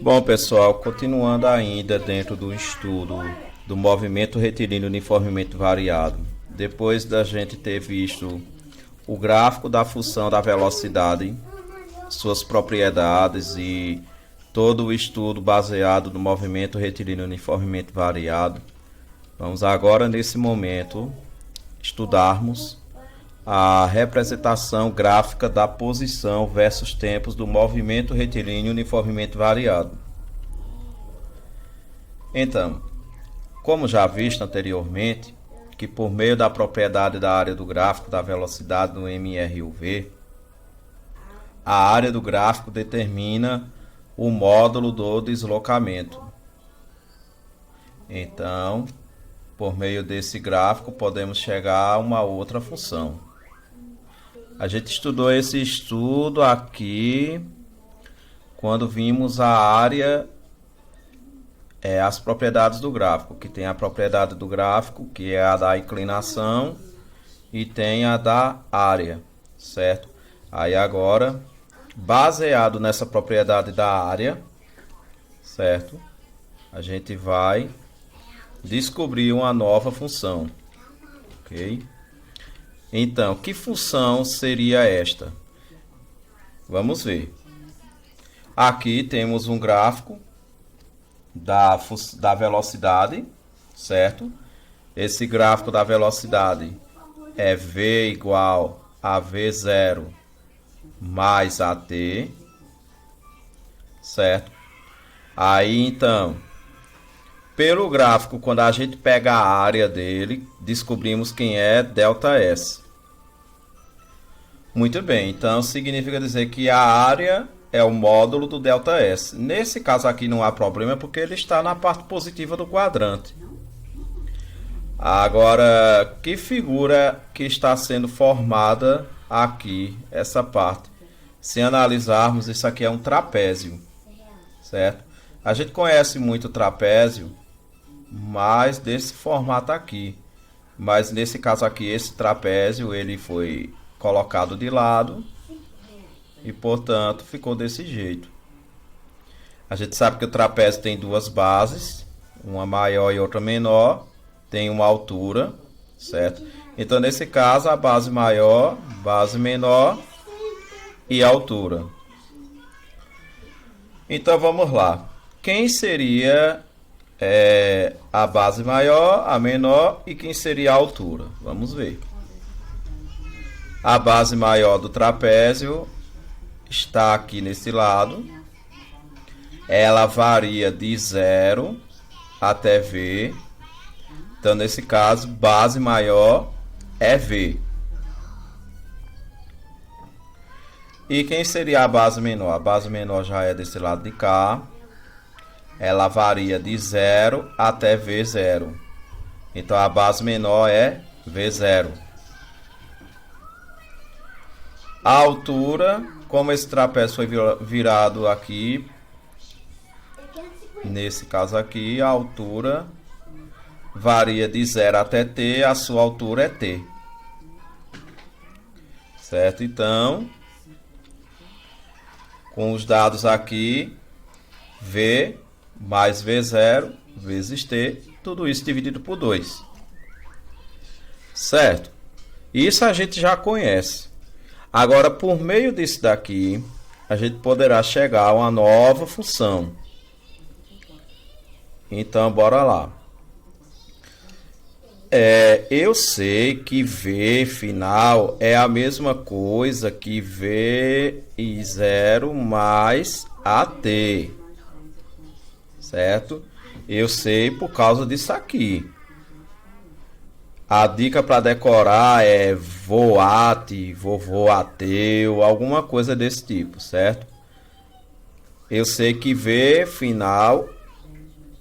Bom, pessoal, continuando ainda dentro do estudo do movimento retilíneo uniformemente variado, depois da gente ter visto o gráfico da função da velocidade, suas propriedades e todo o estudo baseado no movimento retilíneo uniformemente variado, vamos agora, nesse momento, estudarmos a representação gráfica da posição versus tempos do movimento retilíneo uniformemente variado. Então, como já visto anteriormente, que por meio da propriedade da área do gráfico da velocidade no MRUV, a área do gráfico determina o módulo do deslocamento. Então, por meio desse gráfico, podemos chegar a uma outra função. A gente estudou esse estudo aqui quando vimos a área, as propriedades do gráfico, que tem a propriedade do gráfico, que é a da inclinação, e tem a da área, certo? Aí agora, baseado nessa propriedade da área, certo? A gente vai descobrir uma nova função, ok? Então, que função seria esta? Vamos ver. Aqui temos um gráfico da velocidade, certo? Esse gráfico da velocidade é V igual a V0 mais AT, certo? Aí, então, pelo gráfico, quando a gente pega a área dele, descobrimos quem é ΔS. Muito bem, então significa dizer que a área é o módulo do ΔS. Nesse caso aqui não há problema porque ele está na parte positiva do quadrante. Agora, que figura que está sendo formada aqui, essa parte? Se analisarmos, isso aqui é um trapézio, certo? A gente conhece muito o trapézio, mas desse formato aqui. Mas nesse caso aqui, esse trapézio, ele foi colocado de lado e, portanto, ficou desse jeito. A gente sabe que o trapézio tem duas bases, uma maior e outra menor, tem uma altura, certo? Então, nesse caso, a base maior, base menor e altura. Então, vamos lá. Quem seria a base maior, a menor e quem seria a altura? Vamos ver. A base maior do trapézio está aqui nesse lado. Ela varia de 0 até V. Então, nesse caso, base maior é V. E quem seria a base menor? A base menor já é desse lado de cá. Ela varia de 0 até V0. Então, a base menor é V0. A altura, como esse trapézio foi virado aqui, nesse caso aqui, a altura varia de 0 até T, a sua altura é T. Certo? Então, com os dados aqui, V mais V0 vezes T, tudo isso dividido por 2. Certo? Isso a gente já conhece. Agora, por meio disso daqui, a gente poderá chegar a uma nova função. Então, bora lá. Eu sei que V final é a mesma coisa que V0 mais AT. Certo? Eu sei por causa disso aqui. A dica para decorar é voate, vovô ateu, alguma coisa desse tipo, certo? Eu sei que V final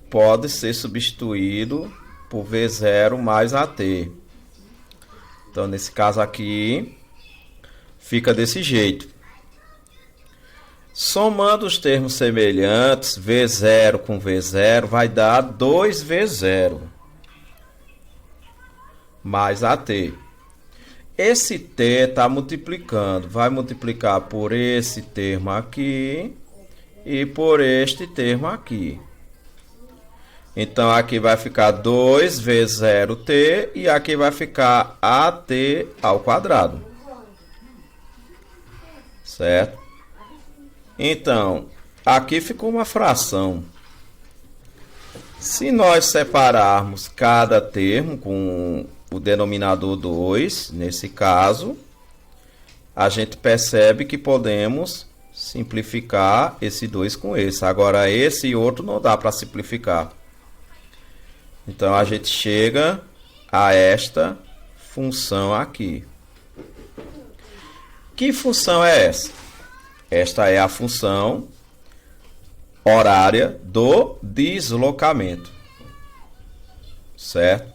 pode ser substituído por V0 mais AT. Então, nesse caso aqui, fica desse jeito. Somando os termos semelhantes, V0 com V0 vai dar 2V0 mais AT. Esse T está multiplicando, vai multiplicar por esse termo aqui e por este termo aqui. Então aqui vai ficar 2 vezes 0t e aqui vai ficar at ao quadrado. Certo? Então, aqui ficou uma fração. Se nós separarmos cada termo com o denominador 2, nesse caso, a gente percebe que podemos simplificar esse 2 com esse. Agora, esse e outro não dá para simplificar. Então, a gente chega a esta função aqui. Que função é essa? Esta é a função horária do deslocamento. Certo?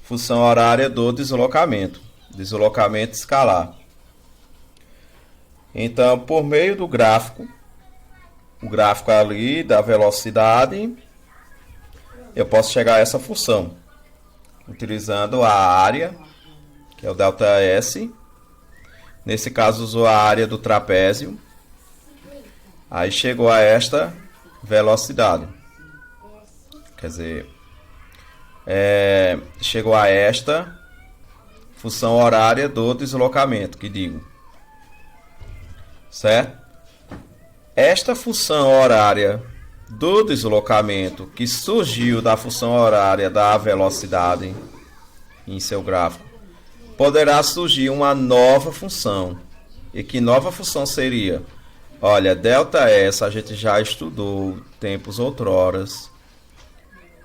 Função horária do deslocamento. Deslocamento escalar. Então, por meio do gráfico, o gráfico ali da velocidade, eu posso chegar a essa função, utilizando a área, que é o ΔS. Nesse caso, usou a área do trapézio. Aí chegou a esta velocidade. Quer dizer, chegou a esta função horária do deslocamento, que digo. Certo? Esta função horária do deslocamento, que surgiu da função horária da velocidade em seu gráfico, poderá surgir uma nova função. E que nova função seria? Olha, ΔS a gente já estudou tempos outroras,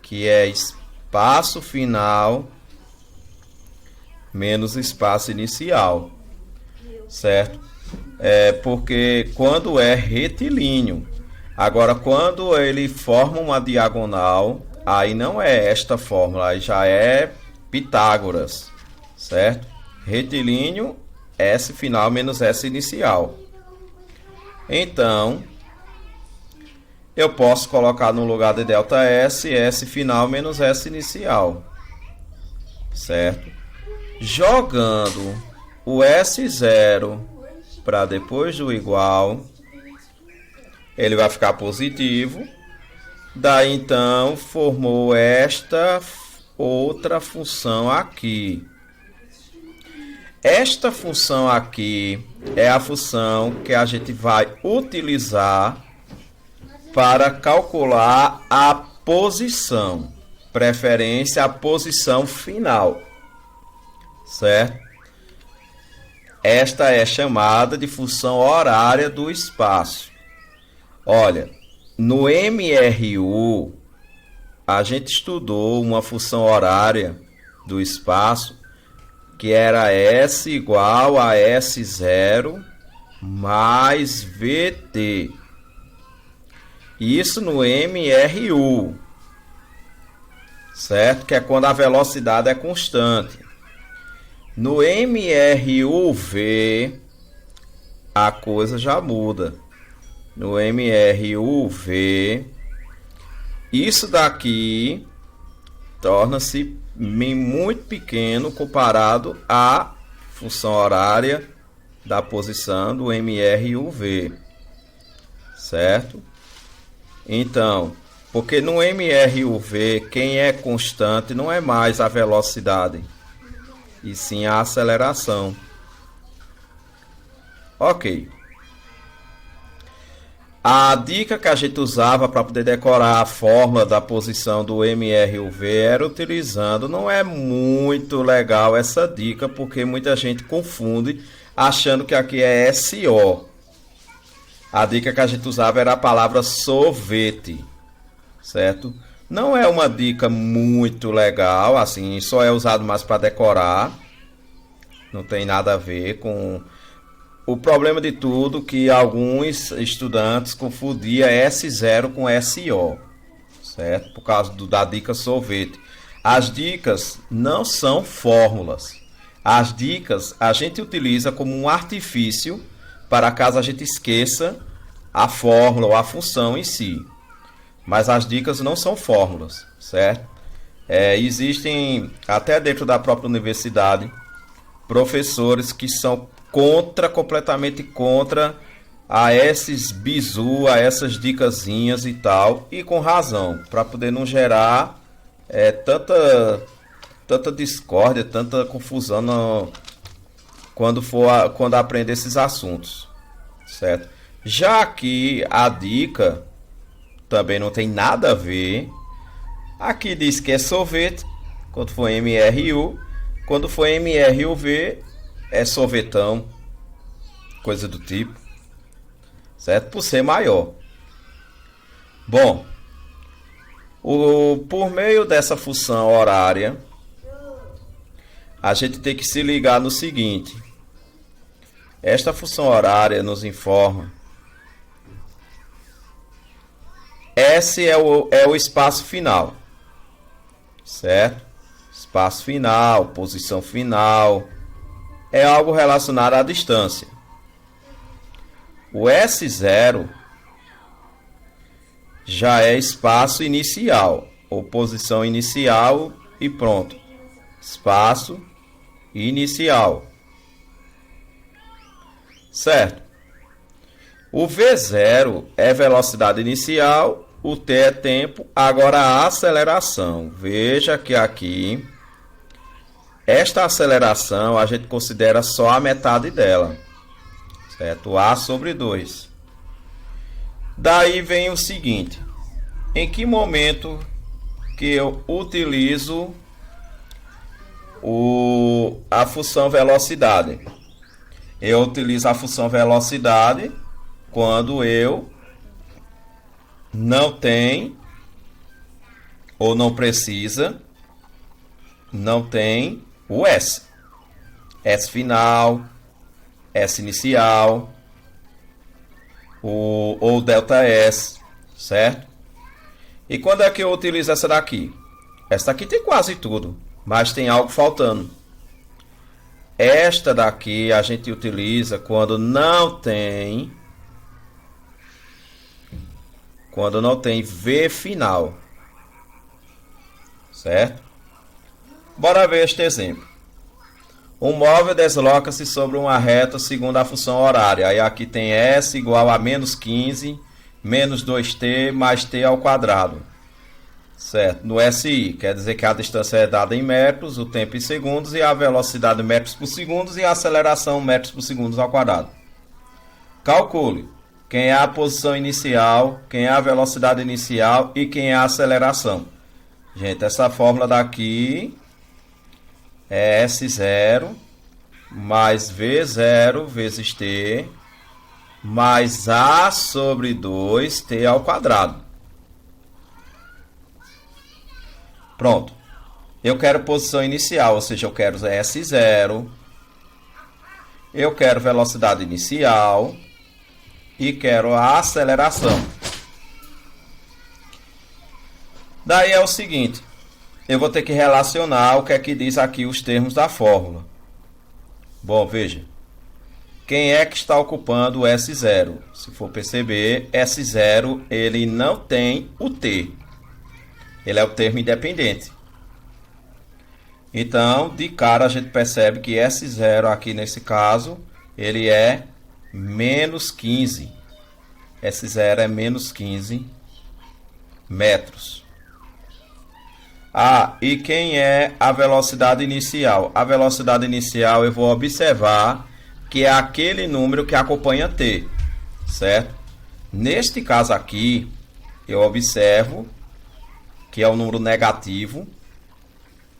que é espaço final menos espaço inicial. Certo? Porque quando é retilíneo. Agora, quando ele forma uma diagonal, aí não é esta fórmula, aí já é Pitágoras, certo? Retilíneo, S final menos S inicial. Então, eu posso colocar no lugar de ΔS, S final menos S inicial, certo? Jogando o S0 para depois do igual, ele vai ficar positivo. Daí então formou esta outra função aqui. Esta função aqui é a função que a gente vai utilizar para calcular a posição, preferência a posição final, certo? Esta é chamada de função horária do espaço. Olha, no MRU, a gente estudou uma função horária do espaço que era S igual a S0 mais VT. Isso no MRU, certo? Que é quando a velocidade é constante. No MRUV, a coisa já muda. No MRUV, isso daqui torna-se muito pequeno comparado à função horária da posição do MRUV, certo? Então, porque no MRUV, quem é constante não é mais a velocidade, e sim a aceleração. Ok. A dica que a gente usava para poder decorar a fórmula da posição do MRUV era utilizando, não é muito legal essa dica, porque muita gente confunde achando que aqui é SO. A dica que a gente usava era a palavra sorvete, certo? Não é uma dica muito legal, assim, só é usado mais para decorar, não tem nada a ver com... O problema de tudo é que alguns estudantes confundiam S0 com SO, certo? Por causa da dica sorvete. As dicas não são fórmulas. As dicas a gente utiliza como um artifício para caso a gente esqueça a fórmula ou a função em si. Mas as dicas não são fórmulas, certo? Existem, até dentro da própria universidade, professores que são completamente contra a esses bizu, a essas dicasinhas e tal, e com razão, para poder não gerar tanta discórdia, tanta confusão quando aprender esses assuntos, certo? Já que a dica também não tem nada a ver, aqui diz que é sorvete, quando for MRU, quando for MRUV é sorvetão, coisa do tipo, certo? Por ser maior. Bom, por meio dessa função horária, a gente tem que se ligar no seguinte. Esta função horária nos informa. S é o espaço final, certo? Espaço final, posição final, é algo relacionado à distância. O S0 já é espaço inicial, ou posição inicial e pronto. Espaço inicial. Certo? O V0 é velocidade inicial, o T é tempo, agora a aceleração. Veja que aqui, esta aceleração a gente considera só a metade dela. Certo? A sobre 2. Daí vem o seguinte. Em que momento que eu utilizo a função velocidade? Eu utilizo a função velocidade quando eu não tenho ou não precisa, não tem o S. S final, S inicial, ou delta S, certo? E quando é que eu utilizo essa daqui? Essa daqui tem quase tudo, mas tem algo faltando. Esta daqui a gente utiliza quando não tem V final, certo? Bora ver este exemplo. Um móvel desloca-se sobre uma reta segundo a função horária. Aí aqui tem S igual a menos 15, menos 2t mais t ao quadrado. Certo? No SI, quer dizer que a distância é dada em metros, o tempo em segundos e a velocidade em metros por segundo e a aceleração metros por segundo ao quadrado. Calcule quem é a posição inicial, quem é a velocidade inicial e quem é a aceleração. Gente, essa fórmula daqui é S0 mais V0 vezes T mais A sobre 2T ao quadrado. Pronto. Eu quero posição inicial, ou seja, eu quero S0. Eu quero velocidade inicial. E quero a aceleração. Daí é o seguinte. Eu vou ter que relacionar o que é que diz aqui os termos da fórmula. Bom, veja. Quem é que está ocupando o S0? Se for perceber, S0 ele não tem o T. Ele é o termo independente. Então, de cara a gente percebe que S0 aqui nesse caso, ele é menos 15. S0 é menos 15 metros. Ah, e quem é a velocidade inicial? A velocidade inicial eu vou observar que é aquele número que acompanha T, certo? Neste caso aqui, eu observo que é o número negativo,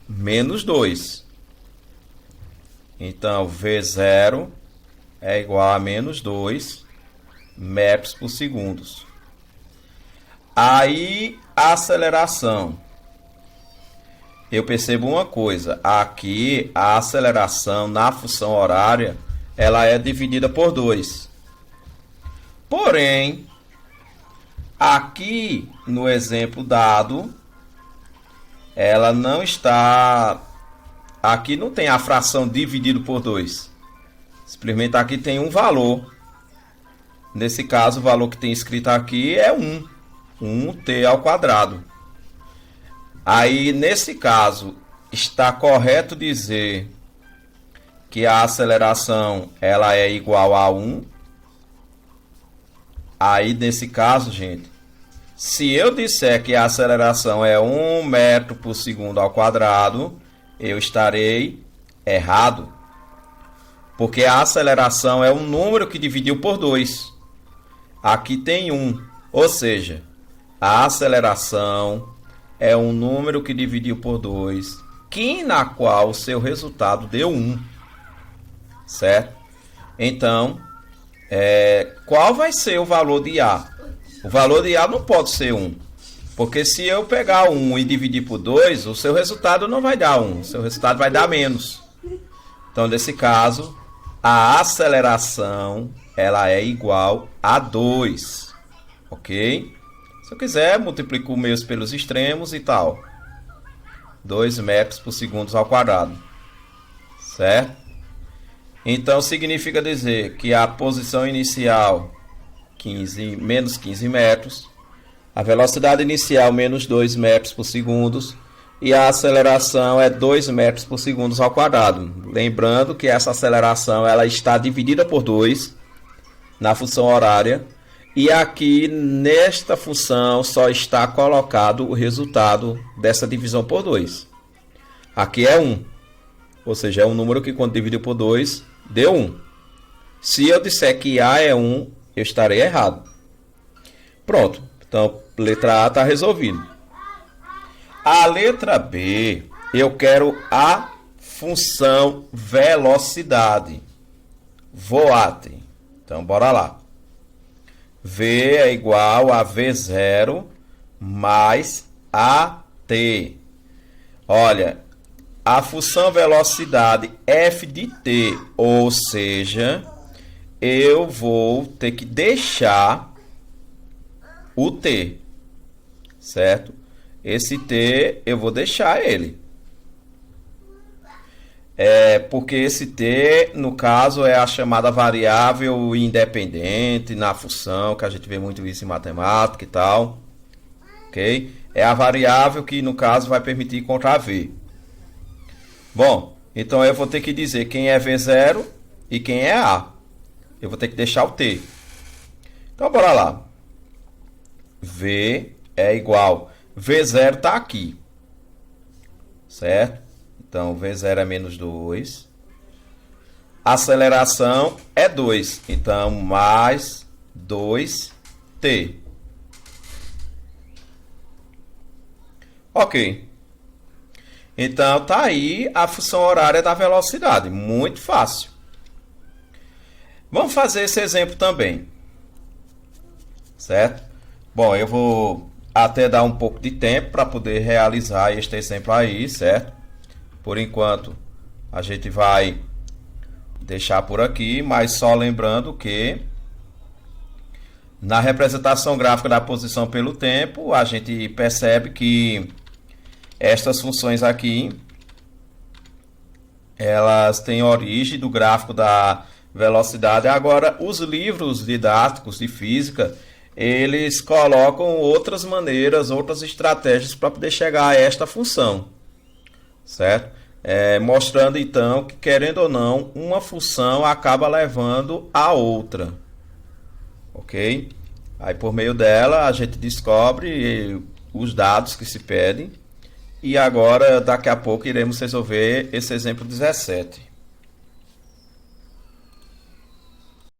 menos 2. Então, V0 é igual a menos 2 metros por segundo. Aí, a aceleração. Eu percebo uma coisa. Aqui, a aceleração na função horária, ela é dividida por 2. Porém, aqui no exemplo dado, ela não está... Aqui não tem a fração dividido por 2. Simplesmente aqui tem um valor. Nesse caso, o valor que tem escrito aqui é 1. 1t ao quadrado. Aí, nesse caso, está correto dizer que a aceleração ela é igual a 1. Aí, nesse caso, gente, se eu disser que a aceleração é 1 metro por segundo ao quadrado, eu estarei errado. Porque a aceleração é um número que dividiu por 2. Aqui tem 1. Ou seja, a aceleração é um número que dividiu por 2, na qual o seu resultado deu 1. Certo? Então, qual vai ser o valor de A? O valor de A não pode ser 1. Porque se eu pegar 1 e dividir por 2, o seu resultado não vai dar 1. O seu resultado vai dar menos. Então, nesse caso, a aceleração ela é igual a 2. Ok? Se eu quiser, multiplico os meios pelos extremos e tal. 2 metros por segundo ao quadrado. Certo? Então, significa dizer que a posição inicial, menos 15 metros, a velocidade inicial, menos 2 metros por segundo, e a aceleração é 2 metros por segundo ao quadrado. Lembrando que essa aceleração ela está dividida por 2 na função horária, e aqui nesta função só está colocado o resultado dessa divisão por 2. Aqui é 1, ou seja, é um número que quando dividiu por 2 deu 1. Se eu disser que A é 1, eu estarei errado. Pronto, então letra A está resolvido. A letra B, eu quero a função velocidade, voate. Então, bora lá. V é igual a V0 mais AT. Olha, a função velocidade f de t, ou seja, eu vou ter que deixar o t, certo? Esse t eu vou deixar ele. Porque esse t, no caso, é a chamada variável independente na função, que a gente vê muito isso em matemática e tal. Ok? É a variável que, no caso, vai permitir encontrar v. Bom, então eu vou ter que dizer quem é V0 e quem é A. Eu vou ter que deixar o T. Então, bora lá. V é igual. V0 está aqui. Certo? Então, V0 é menos 2. Aceleração é 2. Então, mais 2T. Ok. Então, tá aí a função horária da velocidade. Muito fácil. Vamos fazer esse exemplo também. Certo? Bom, eu vou até dar um pouco de tempo para poder realizar este exemplo aí, certo? Por enquanto, a gente vai deixar por aqui, mas só lembrando que na representação gráfica da posição pelo tempo, a gente percebe que estas funções aqui, elas têm origem do gráfico da velocidade. Agora, os livros didáticos de física, eles colocam outras maneiras, outras estratégias para poder chegar a esta função, certo? Mostrando então que, querendo ou não, uma função acaba levando a outra, ok? Aí, por meio dela, a gente descobre os dados que se pedem. E agora, daqui a pouco, iremos resolver esse exemplo 17.